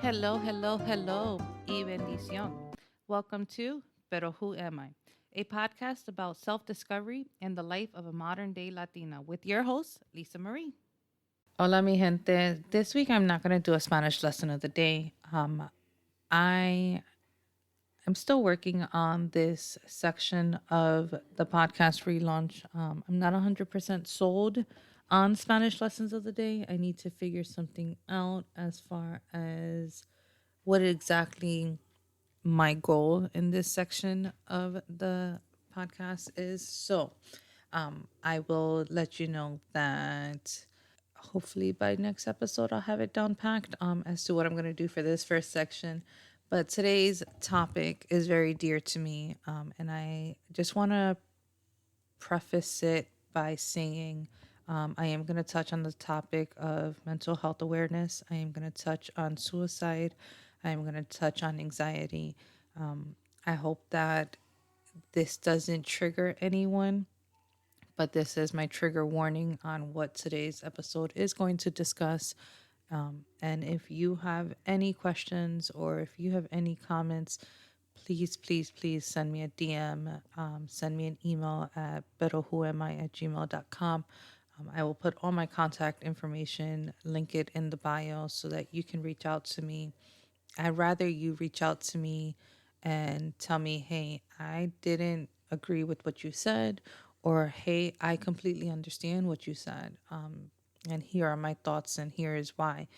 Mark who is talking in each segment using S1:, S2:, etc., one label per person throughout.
S1: Hello, hello, hello, y bendición. Welcome to Pero Who Am I? A podcast about self discovery and the life of a modern day Latina with your host, Lisa Marie. Hola, mi gente. This week I'm not going to do a Spanish lesson of the day. I am still working on this section of the podcast relaunch. I'm not 100% sold on Spanish lessons of the day. I need to figure something out as far as what exactly my goal in this section of the podcast is. So, I will let you know that hopefully by next episode I'll have it down packed as to what I'm going to do for this first section. But today's topic is very dear to me, and I just want to preface it by saying I am going to touch on the topic of mental health awareness. I am going to touch on suicide. I am going to touch on anxiety. I hope that this doesn't trigger anyone, but this is my trigger warning on what today's episode is going to discuss. And if you have any questions or if you have any comments, please send me a DM, send me an email at betterwhoami@gmail.com. I will put all my contact information, link it in the bio so that you can reach out to me. I'd rather you reach out to me and tell me, hey, I didn't agree with what you said, or hey, I completely understand what you said. And here are my thoughts, and here is why.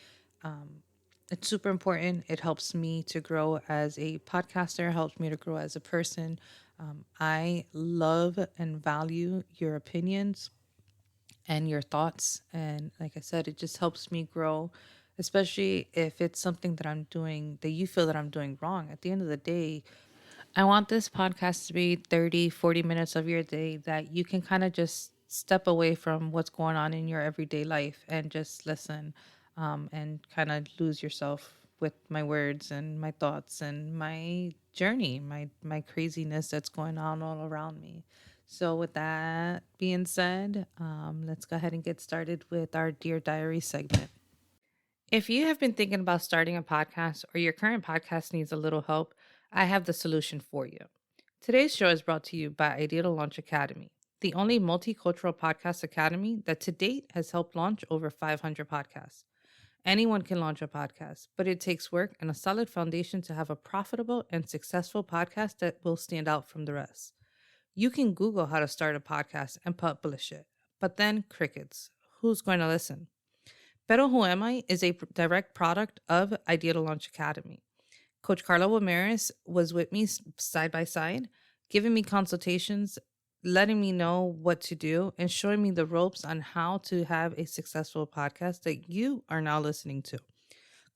S1: It's super important. It helps me to grow as a podcaster, helps me to grow as a person. I love and value your opinions and your thoughts. And like I said, it just helps me grow, especially if it's something that I'm doing that you feel that I'm doing wrong. At the end of the day, I want this podcast to be 30, 40 minutes of your day that you can kind of just step away from what's going on in your everyday life and just listen, and kind of lose yourself with my words and my thoughts and my journey, my craziness that's going on all around me. So, with that being said, let's go ahead and get started with our Dear Diary segment. If you have been thinking about starting a podcast or your current podcast needs a little help, I have the solution for you. Today's show is brought to you by Idea to Launch Academy, the only multicultural podcast academy that to date has helped launch over 500 podcasts. Anyone can launch a podcast, but it takes work and a solid foundation to have a profitable and successful podcast that will stand out from the rest. You can Google how to start a podcast and publish it, but then crickets. Who's going to listen? Pero Who Am I is a direct product of Idea to Launch Academy. Coach Carla Wilmaris was with me side by side, giving me consultations, letting me know what to do, and showing me the ropes on how to have a successful podcast that you are now listening to.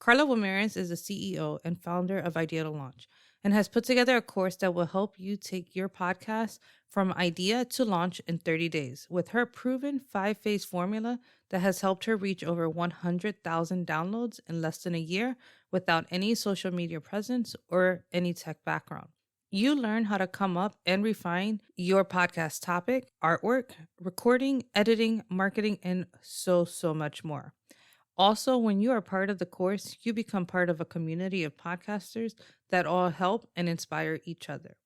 S1: Carla Wilmaris is the CEO and founder of Idea to Launch and has put together a course that will help you take your podcast from idea to launch in 30 days with her proven 5-phase formula that has helped her reach over 100,000 downloads in less than a year without any social media presence or any tech background. You learn how to come up and refine your podcast topic, artwork, recording, editing, marketing, and so much more. Also, when you are part of the course, you become part of a community of podcasters that all help and inspire each other.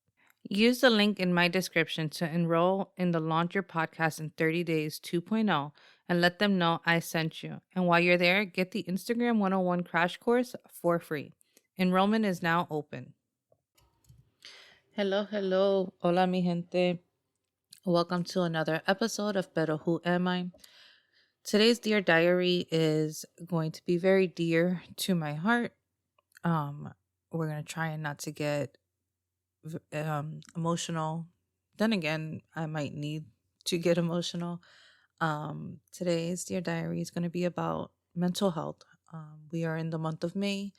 S1: Use the link in my description to enroll in the Launch Your Podcast in 30 Days 2.0 and let them know I sent you. And while you're there, get the Instagram 101 crash course for free. Enrollment is now open. Hello. Hola, mi gente. Welcome to another episode of Pero Who Am I? Today's Dear Diary is going to be very dear to my heart. We're going to try and not to get emotional. Then again, I might need to get emotional. Today's Dear Diary is going to be about mental health. We are in the month of May,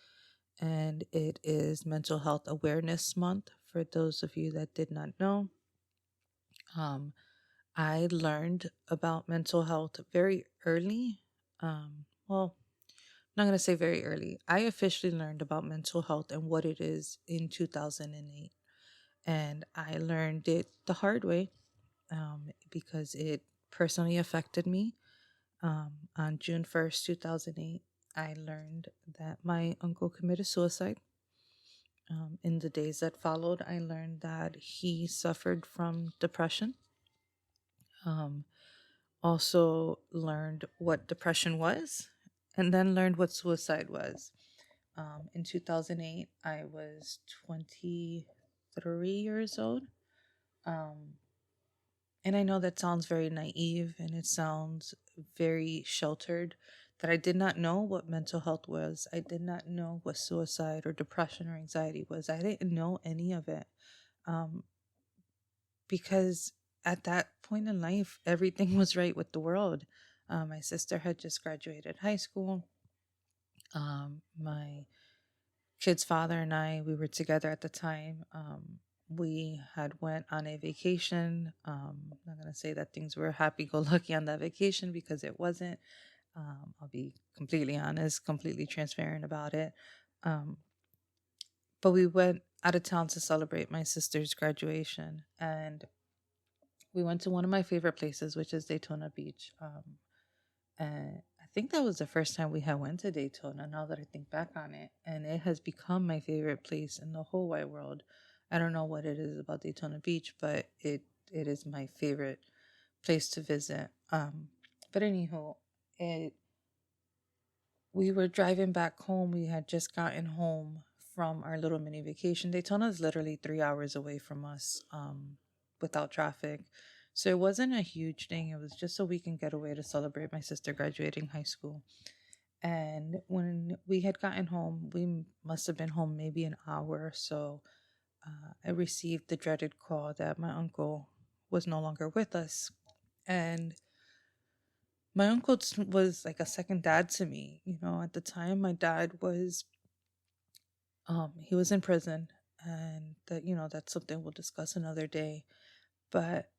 S1: and it is Mental Health Awareness Month. For those of you that did not know, I learned about mental health very early. Well, I'm not going to say very early. I officially learned about mental health and what it is in 2008. And I learned it the hard way, because it personally affected me. On June 1st, 2008, I learned that my uncle committed suicide. In the days that followed, I learned that he suffered from depression. Um, Also learned what depression was, and then learned what suicide was. In 2008, I was 23 years old. Um, and I know that sounds very naive and it sounds very sheltered, that I did not know what mental health was. I did not know what suicide or depression or anxiety was. I didn't know any of it. Um, because at that point in life, everything was right with the world. My sister had just graduated high school. My kid's father and I, we were together at the time. We had went on a vacation. I'm not gonna say that things were happy-go-lucky on that vacation because it wasn't. I'll be completely honest, completely transparent about it. Um, but we went out of town to celebrate my sister's graduation, and we went to one of my favorite places, which is Daytona Beach. And I think that was the first time we had went to Daytona, now that I think back on it. And it has become my favorite place in the whole wide world. I don't know what it is about Daytona Beach, but it is my favorite place to visit. But anywho, it we were driving back home. We had just gotten home from our little mini vacation. Daytona is literally 3 hours away from us, without traffic. So it wasn't a huge thing. It was just a weekend getaway to celebrate my sister graduating high school. And when we had gotten home, we must have been home maybe an hour or so. I received the dreaded call that my uncle was no longer with us. And my uncle was like a second dad to me. At the time, my dad was, he was in prison, and that's something we'll discuss another day. But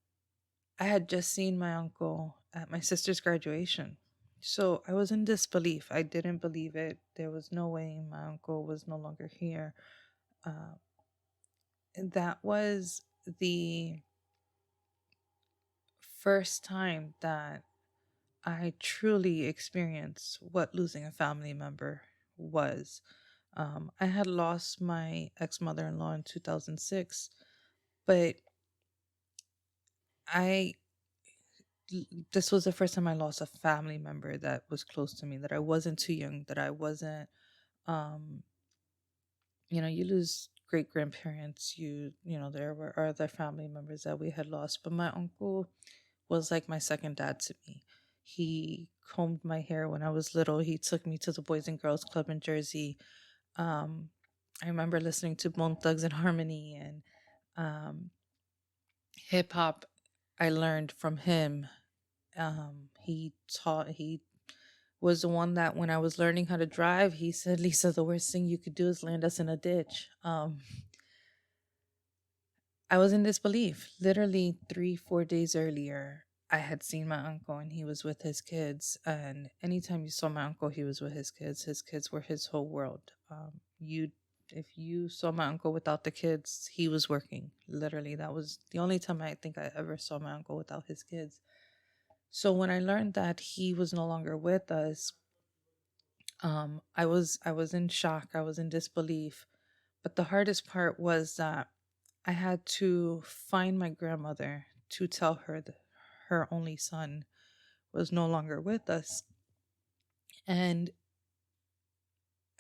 S1: I had just seen my uncle at my sister's graduation. So I was in disbelief. I didn't believe it. There was no way my uncle was no longer here. Uh, and that was the first time that I truly experienced what losing a family member was. I had lost my ex mother in law in 2006, but I this was the first time I lost a family member that was close to me, that I wasn't too young, that I wasn't, um, you lose great grandparents, there were other family members that we had lost, but my uncle was like my second dad to me. He combed my hair when I was little. He took me to the Boys and Girls Club in Jersey. Um, I remember listening to Bone Thugs and Harmony and um, hip hop. I learned from him. He was the one that when I was learning how to drive, he said, "Lisa, the worst thing you could do is land us in a ditch." I was in disbelief. Literally 3, 4 days earlier, I had seen my uncle and he was with his kids. And anytime you saw my uncle, he was with his kids were his whole world. If you saw my uncle without the kids, he was working. Literally, that was the only time I think I ever saw my uncle without his kids. So when I learned that he was no longer with us, I was in shock. I was in disbelief. But the hardest part was that I had to find my grandmother to tell her that her only son was no longer with us. And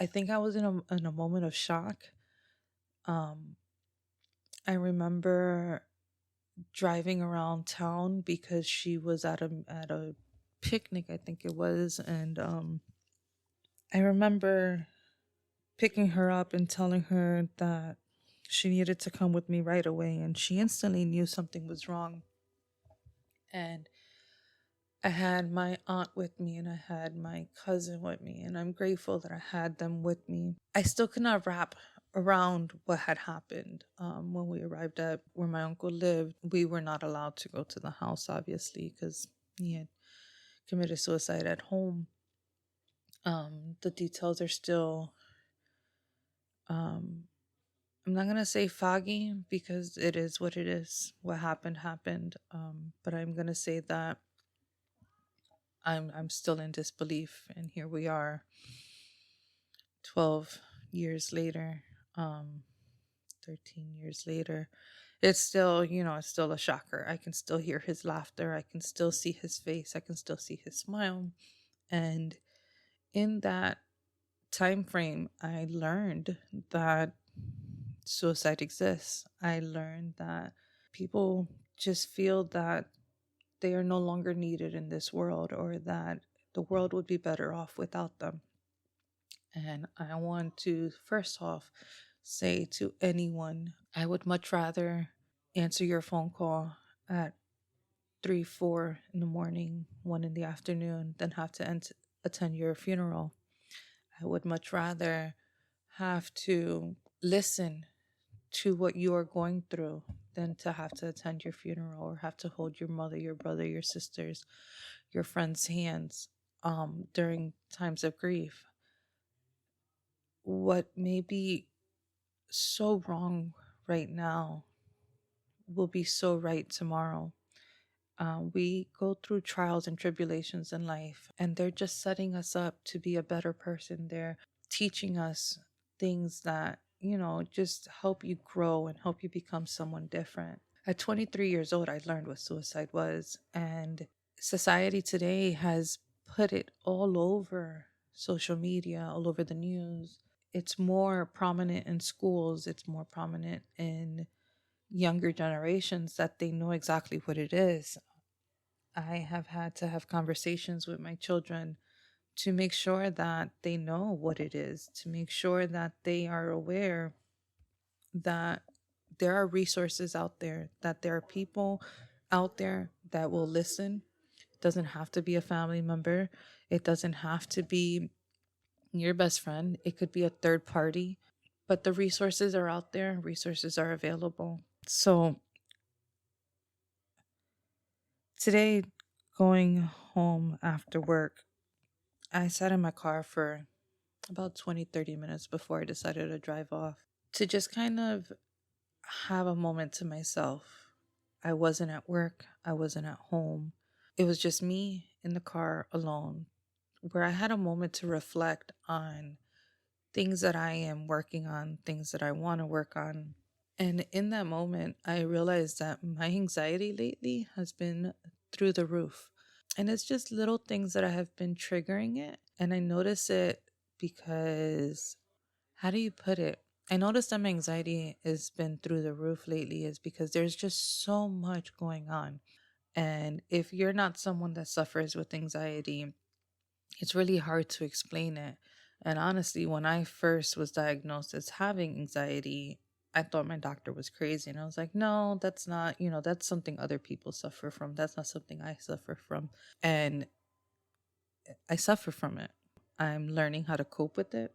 S1: I think I was in a moment of shock. Um, I remember driving around town because she was at a picnic, I think it was, and I remember picking her up and telling her that she needed to come with me right away, and she instantly knew something was wrong. And I had my aunt with me and I had my cousin with me, and I'm grateful that I had them with me. I still could not wrap around what had happened. When we arrived at where my uncle lived, we were not allowed to go to the house, obviously, because he had committed suicide at home. The details are still, um, I'm not going to say foggy because it is what it is. What happened, happened. But I'm going to say that
S2: I'm still in disbelief, and here we are 12 years later, 13 years later. It's still, it's still a shocker. I can still hear his laughter. I can still see his face. I can still see his smile. And in that time frame, I learned that suicide exists. I learned that people just feel that they are no longer needed in this world, or that the world would be better off without them. And I want to first off say to anyone, I would much rather answer your phone call at 3, 4 in the morning, 1 in the afternoon, than have to attend your funeral. I would much rather have to listen to what you are going through than to have to attend your funeral or have to hold your mother, your brother, your sisters, your friends' hands during times of grief. What may be so wrong right now will be so right tomorrow. We go through trials and tribulations in life, and they're just setting us up to be a better person. They're teaching us things that, just help you grow and help you become someone different. At 23 years old, I learned what suicide was, and society today has put it all over social media, all over the news. It's more prominent in schools, it's more prominent in younger generations that they know exactly what it is. I have had to have conversations with my children to make sure that they know what it is, to make sure that they are aware that there are resources out there, that there are people out there that will listen. It doesn't have to be a family member, it doesn't have to be your best friend, it could be a third party, but the resources are out there, resources are available. So today, going home after work, I sat in my car for about 20, 30 minutes before I decided to drive off to just kind of have a moment to myself. I wasn't at work, I wasn't at home. It was just me in the car alone, where I had a moment to reflect on things that I am working on, things that I want to work on. And in that moment, I realized that my anxiety lately has been through the roof. And it's just little things that I have been triggering it. And I notice it because, how do you put it? I noticed that my anxiety has been through the roof lately is because there's just so much going on. And if you're not someone that suffers with anxiety, it's really hard to explain it. And honestly, when I first was diagnosed as having anxiety, I thought my doctor was crazy. And I was like, no, that's not, that's something other people suffer from. That's not something I suffer from. And I suffer from it. I'm learning how to cope with it.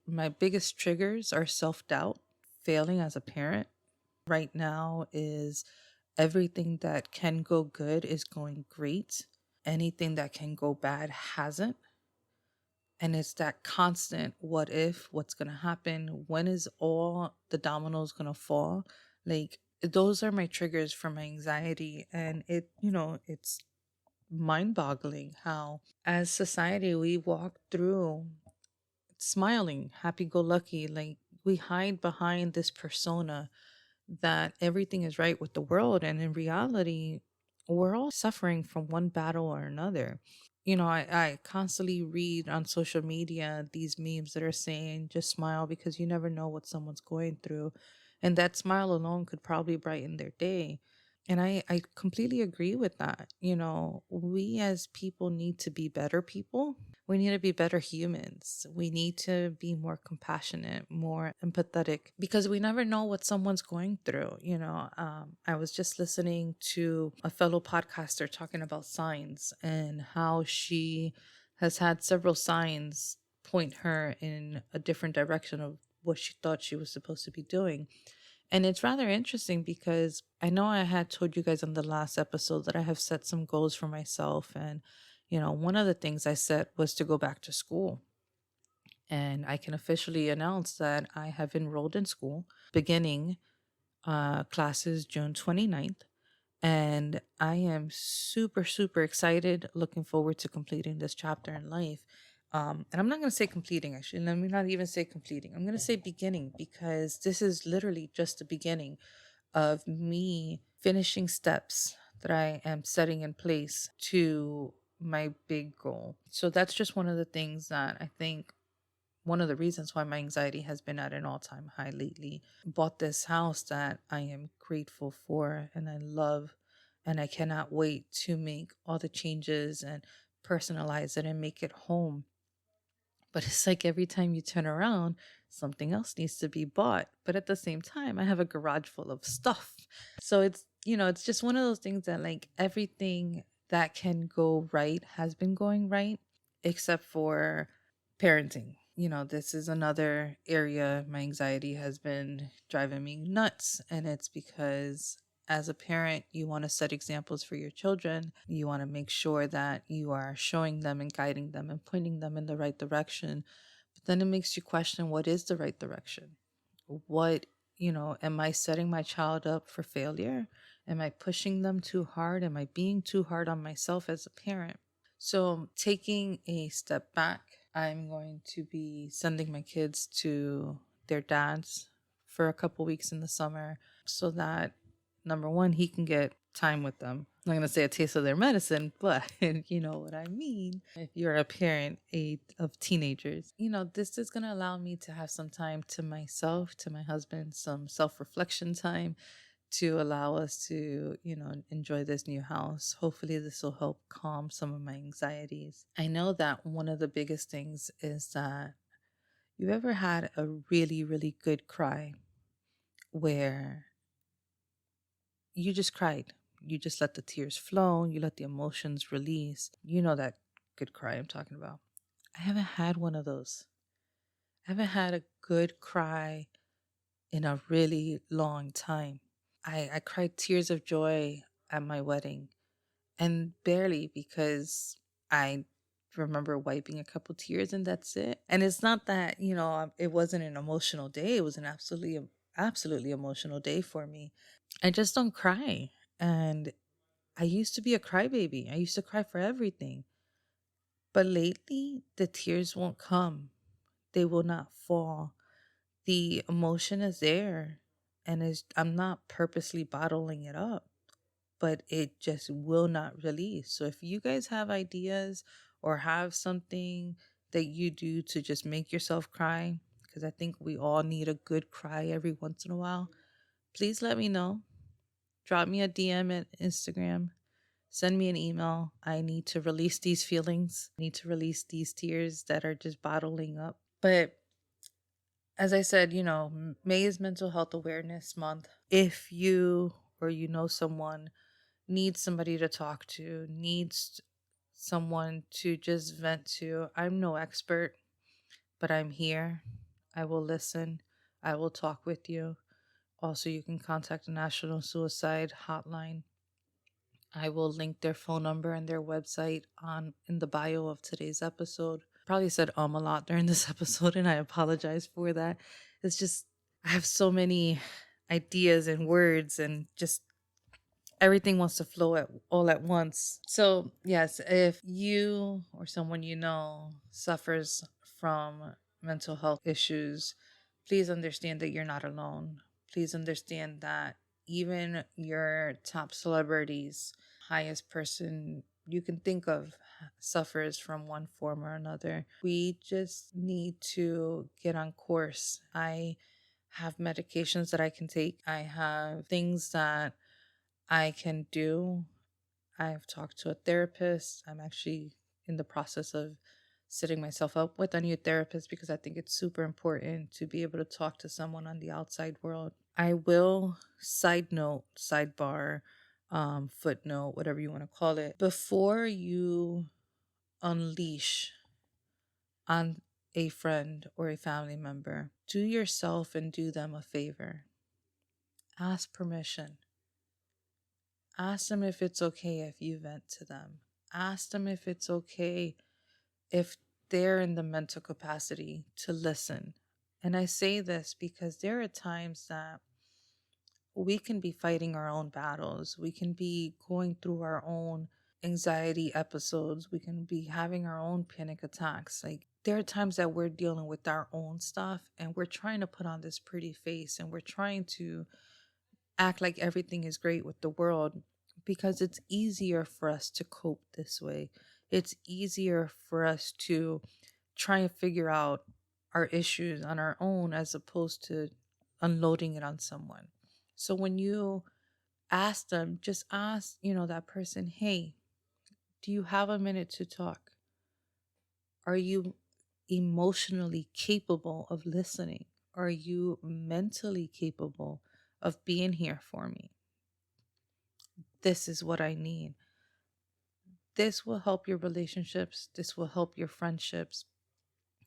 S2: My biggest triggers are self doubt, failing as a parent. Right now is everything that can go good is going great. Anything that can go bad hasn't. And it's that constant what if, what's going to happen, when is all the dominoes going to fall? Like, those are my triggers for my anxiety. And it's mind boggling how, as society, we walk through smiling, happy go lucky. Like, we hide behind this persona that everything is right with the world. And in reality, we're all suffering from one battle or another. I constantly read on social media these memes that are saying just smile because you never know what someone's going through. And that smile alone could probably brighten their day. And I completely agree with that. We as people need to be better people. We need to be better humans. We need to be more compassionate, more empathetic, because we never know what someone's going through. I was just listening to a fellow podcaster talking about signs and how she has had several signs point her in a different direction of what she thought she was supposed to be doing. And it's rather interesting because I know I had told you guys on the last episode that I have set some goals for myself. And, one of the things I set was to go back to school. And I can officially announce that I have enrolled in school beginning classes June 29th. And I am super, super excited, looking forward to completing this chapter in life. And I'm not going to say completing, actually. Let me not even say completing. I'm going to say beginning, because this is literally just the beginning of me finishing steps that I am setting in place to my big goal. So that's just one of the things that I think, one of the reasons why my anxiety has been at an all-time high lately. Bought this house that I am grateful for and I love, and I cannot wait to make all the changes and personalize it and make it home. But it's like every time you turn around, something else needs to be bought. But at the same time, I have a garage full of stuff. So it's just one of those things that, like, everything that can go right has been going right, except for parenting. This is another area my anxiety has been driving me nuts. And it's because as a parent, you want to set examples for your children. You want to make sure that you are showing them and guiding them and pointing them in the right direction. But then it makes you question, what is the right direction? What, am I setting my child up for failure? Am I pushing them too hard? Am I being too hard on myself as a parent? So, taking a step back, I'm going to be sending my kids to their dads for a couple weeks in the summer so that, number one, he can get time with them. I'm not going to say a taste of their medicine, but you know what I mean. If you're a parent of teenagers, this is going to allow me to have some time to myself, to my husband, some self reflection time, to allow us to, enjoy this new house. Hopefully, this will help calm some of my anxieties. I know that one of the biggest things is that you ever had a really, really good cry where you just cried. You just let the tears flow, you let the emotions release. You know that good cry I'm talking about. I haven't had one of those. I haven't had a good cry in a really long time. I cried tears of joy at my wedding, and barely, because I remember wiping a couple tears and that's it. And it's not that, it wasn't an emotional day. It was an absolutely emotional day for me. I just don't cry. And I used to be a crybaby. I used to cry for everything. But lately, the tears won't come. They will not fall. The emotion is there, and I'm not purposely bottling it up, but it just will not release. So if you guys have ideas or have something that you do to just make yourself cry, because I think we all need a good cry every once in a while, please let me know. Drop me a DM at Instagram. Send me an email. I need to release these feelings. I need to release these tears that are just bottling up. But as I said, May is Mental Health Awareness Month. If you or someone needs somebody to talk to, needs someone to just vent to, I'm no expert, but I'm here. I will listen. I will talk with you. Also, you can contact the National Suicide Hotline. I will link their phone number and their website in the bio of today's episode. Probably said a lot during this episode, and I apologize for that. It's just I have so many ideas and words, and just everything wants to flow all at once. So, yes, if you or someone suffers from mental health issues, please understand that you're not alone. Please understand that even your top celebrities, highest person you can think of, suffers from one form or another. We just need to get on course. I have medications that I can take. I have things that I can do. I've talked to a therapist. I'm actually in the process of setting myself up with a new therapist because I think it's super important to be able to talk to someone on the outside world. I will sidebar, footnote, whatever you want to call it, before you unleash on a friend or a family member, do yourself and do them a favor. Ask permission. Ask them if it's okay if you vent to them. Ask them if it's okay if they're in the mental capacity to listen. And I say this because there are times that we can be fighting our own battles. We can be going through our own anxiety episodes. We can be having our own panic attacks. Like, there are times that we're dealing with our own stuff and we're trying to put on this pretty face and we're trying to act like everything is great with the world because it's easier for us to cope this way. It's easier for us to try and figure out our issues on our own as opposed to unloading it on someone. So when you ask them, just ask, that person, hey, do you have a minute to talk? Are you emotionally capable of listening? Are you mentally capable of being here for me? This is what I need. This will help your relationships. This will help your friendships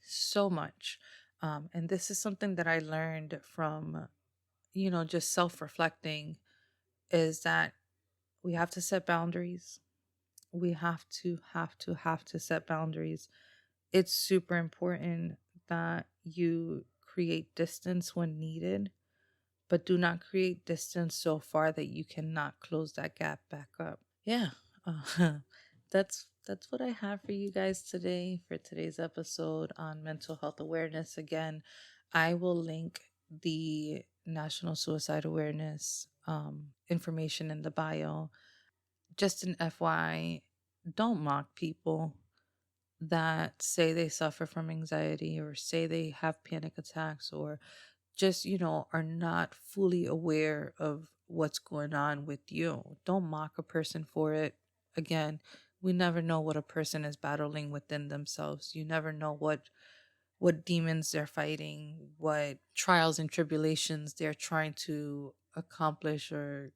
S2: so much. And this is something that I learned from, just self reflecting is that we have to set boundaries. We have to set boundaries. It's super important that you create distance when needed, but do not create distance so far that you cannot close that gap back up. Yeah, that's what I have for you guys today for today's episode on mental health awareness. Again, I will link the National Suicide Awareness information in the bio. Just an FYI, don't mock people that say they suffer from anxiety or say they have panic attacks or just, are not fully aware of what's going on with you. Don't mock a person for it. Again, we never know what a person is battling within themselves. You never know what demons they're fighting, what trials and tribulations they're trying to accomplish or,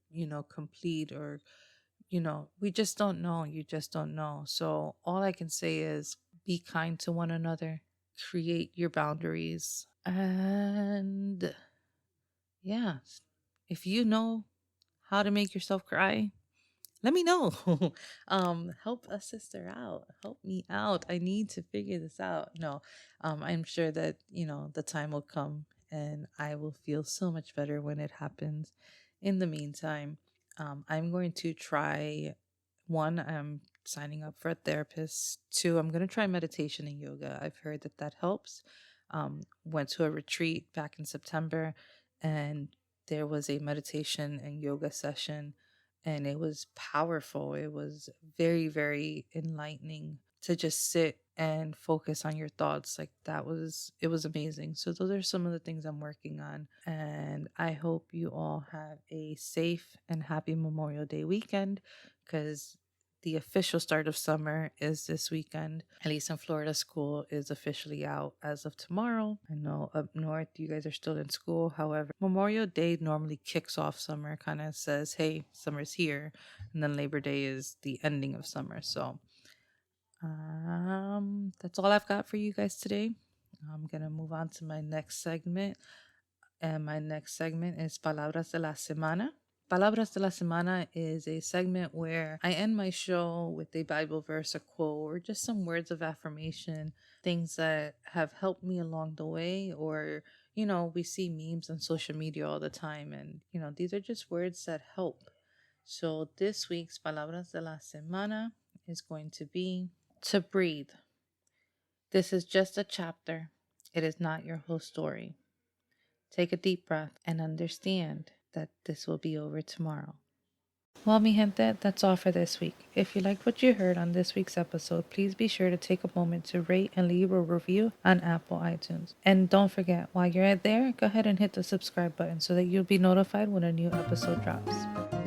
S2: complete or we just don't know. You just don't know. So all I can say is be kind to one another, create your boundaries, and yeah, if you know how to make yourself cry, let me know. Help a sister out. Help me out. I need to figure this out. No, I'm sure that, the time will come and I will feel so much better when it happens. In the meantime, I'm going to try one, I'm signing up for a therapist. Two, I'm going to try meditation and yoga. I've heard that that helps. Went to a retreat back in September and there was a meditation and yoga session and it was powerful. It was very, very enlightening to just sit and focus on your thoughts. Like it was amazing. So those are some of the things I'm working on. And I hope you all have a safe and happy Memorial Day weekend because the official start of summer is this weekend. At least in Florida, school is officially out as of tomorrow. I know up north, you guys are still in school. However, Memorial Day normally kicks off summer, kind of says, hey, summer's here. And then Labor Day is the ending of summer. So that's all I've got for you guys today. I'm going to move on to my next segment. And my next segment is Palabras de la Semana. Palabras de la Semana is a segment where I end my show with a Bible verse, a quote, or just some words of affirmation, things that have helped me along the way, or, we see memes on social media all the time. And, these are just words that help. So this week's Palabras de la Semana is going to be to breathe. This is just a chapter. It is not your whole story. Take a deep breath and understand that this will be over tomorrow. Well, mi gente, that's all for this week. If you liked what you heard on this week's episode, please be sure to take a moment to rate and leave a review on Apple iTunes. And don't forget, while you're there, go ahead and hit the subscribe button so that you'll be notified when a new episode drops.